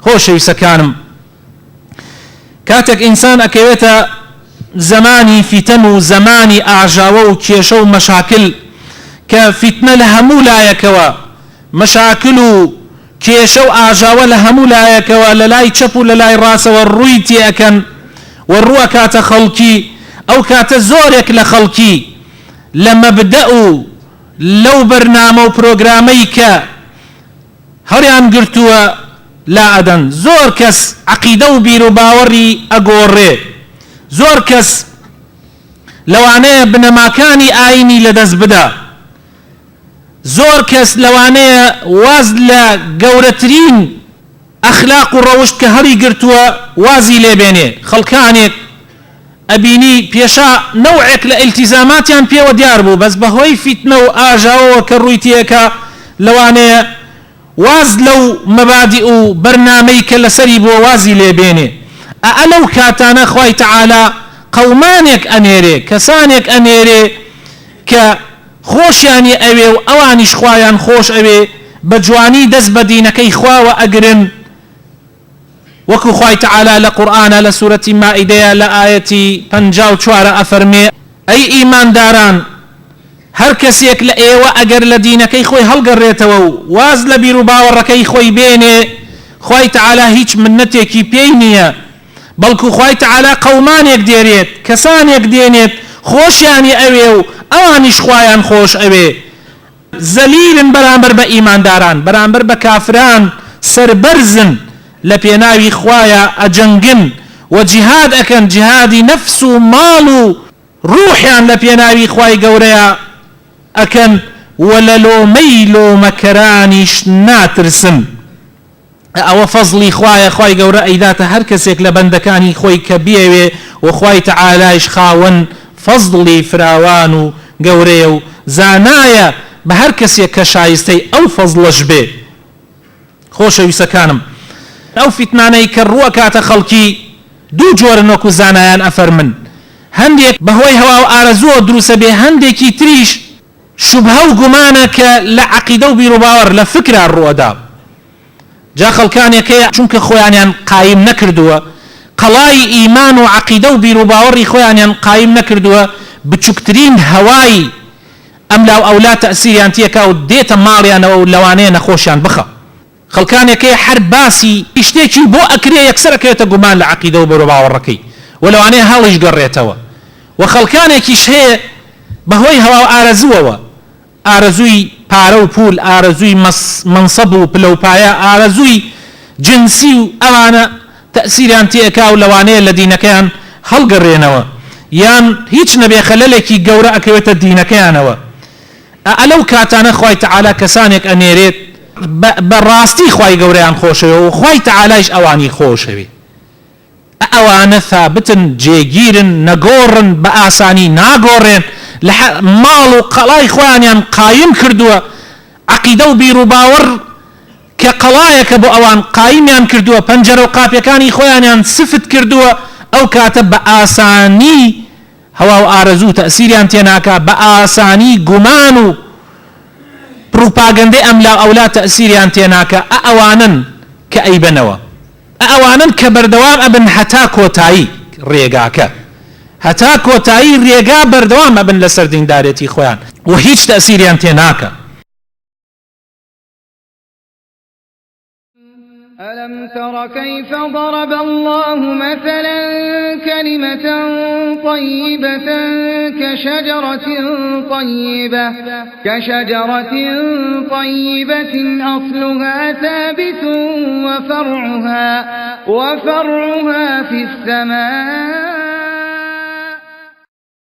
خۆشەویستەکانم کاتێک ئینسان ئەکەوێتە زمانی فیتن و زمانی ئاژاوە و کێشە و مەشاکل کە فیتنە لە هەموو لایەکەوە مەشاکل و کێشە و ئاژاوە لە هەموو لایەکەوە لە لای چەپ و لە لای ڕاستەوە ڕووی تێەکەن و ڕووە کاتە خەڵکی ئەو کاتە زۆرێک لە خەڵکی لە مەبدە و لەو بەرنامە و پرۆگرامەی کە هەڕیان گرتووە لا ئەدەن زۆر کەس عەقیدە و بیر و باوەڕی ئەگۆڕێ زۆر کەس لەوانەیە بنەماکانی ئاینی لەدەست بدە زۆر کەس لەوانەیە واز لە گەورەترین ئەخلاق و ڕەوشت کە هەڵی گرتووە وازی لێبێنێ خەڵکانێک ئەبینی پێشا نەوعێک لە ئیلتیزاماتیان پێوە دیار بوو بەس بەهۆی فیتنە و ئاژاوەوە کە ڕووی تێکە لەوانەیە واز لەو مەبادی و بەرنامەی کە لەسەری بووە وازی لێبێنێ ئەلەو کاتانە خوای تەعالا قەومانێک ئەنێرێ کەسانێک ئەنێرێ کە خۆشیانی ئەوێ و ئەوانیش خوایان خۆش ئەوێ بە جوانی دەست بە دینەکەی خواوە ئەگرن وەکو خوای تەعالا لە قورئانە لە سوورەتی مائیدەیە لە ئایەتی 54 ئەفەرمێ ئەی ئیمانداران هەر کەسێک لە ئێوە ئەگەر لە دینەکەی خۆی هەڵگەڕێتەوە و واز لە بیر و باوەڕەکەی خۆی بێنێ خوای تەعالا هیچ منەتێکی پێی نییە بەڵکو خوای تەعالا قەومانێک دێرێت کەسانێک دێنێت خۆشیانی ئەوێ و ئەوانیش خوایان خۆش ئەوێ زەلیلن بەرامبەر بە ئیمانداران بەرامبەر بە کافران سەربەرزن لە پێناوی خوایە ئەجەنگن و جیهاد ئەکەن جیهادی نەفس و ماڵ و ڕوحیان لە پێناوی خوای گەورەیە ئەکەن و لە لۆمەی لۆمەکەرانیش ناترسن ئەوە فەزڵی خوایە خوای گەورە ئەیداتە هەر کەسێک لە بەندەکانی خۆی کە بێوێ و خوای تەعالایش خاوەن فەزڵی فراوان و گەورەیە و زانایە بە هەر کەسێک کە شایستەی ئەو فەزڵەش بێ خۆشەویستەکانم ئەو فیتنانەی کە ڕووە کاتە خەڵکی دوو جۆرن وەکو زانایان ئەفەرمن هەندێک بەهۆی هەوا و ئارەزووە دروسە بێ هەندێکی تریش شوبهە و گومانە کە لە عەقیدە و بیر و باوەڕ لە فکرا ڕووەدا جا خەڵکانێکەیە چونکە خۆیانیان قایم نەکردووە قەڵای ئیمان و عەقیدە و بیر و باوەڕی خۆیانیان قایم نەکردووە بچووکترین هەوای ئەم لاو ئەولا تەئسیریان تێکا و دێتە ماڵیانەوە و لەوانەیە نەخۆشیان بخە خەڵکانێکەیە هەر باسی شتێکی بۆ ئەکرێ یەکسەرەکەوێتە گومان لە عەقیدە و بیر و باوەڕەکەی و لەوانەیە هەڵیش گەڕێتەوە و خەڵکانێکیش هەیە بەهۆی هەوا و ئارەزووەوە ئارەزووی پارە و پول ئارەزووی منسەب و پلەپایە ئارەزووی جنسی و ئەوانە تەئسیریان تێکا و لەوانەیە لە دینەکەیان هەڵگەڕێنەوە یان هیچ نەبێ خەلەلێکی گەورە ئەکەوێتە دینەکەیانەوە ئەلەو کاتانە خوای تەعالا کەسانێک ئەنێرێت بەڕاستی خوای گەورەیان خۆشەوێ و خوای تەعالایش ئەوانی خۆشەوێ ئەوانە ثابتن جێگیرن نەگۆڕن بە ئاسانی ناگۆڕێن لە ماڵ و قەڵای خۆیانیان قایم کردووە عەقیدە و بیر و باوەڕ کە قەڵایەکە بۆ ئەوان قایمیان کردووە پەنجەرە و قاپیەکانی خۆیانیان سفت کردووە ئەو کاتە بە ئاسانی هەوا و ئارەزوو تەئسیریان تێناکا بە ئاسانی گومان و پروپاگەندەی ئەم لا ئەولا تەئسیریان تێناکە ئەوانن کە ئەیبەنەوە ئەوانن کە بەردەوام ئەبن هەتا کۆتایی ڕێگاکە هەتا کۆتایی ڕێگا بەردەوام ئەبن لەسەر دیندارێتی خۆیان و هیچ تەئسیریان تێناکە ألم تر كيف ضرب الله مثلا كلمة طيبة كشجرة طيبة أصلها ثابت وفرعها في السماء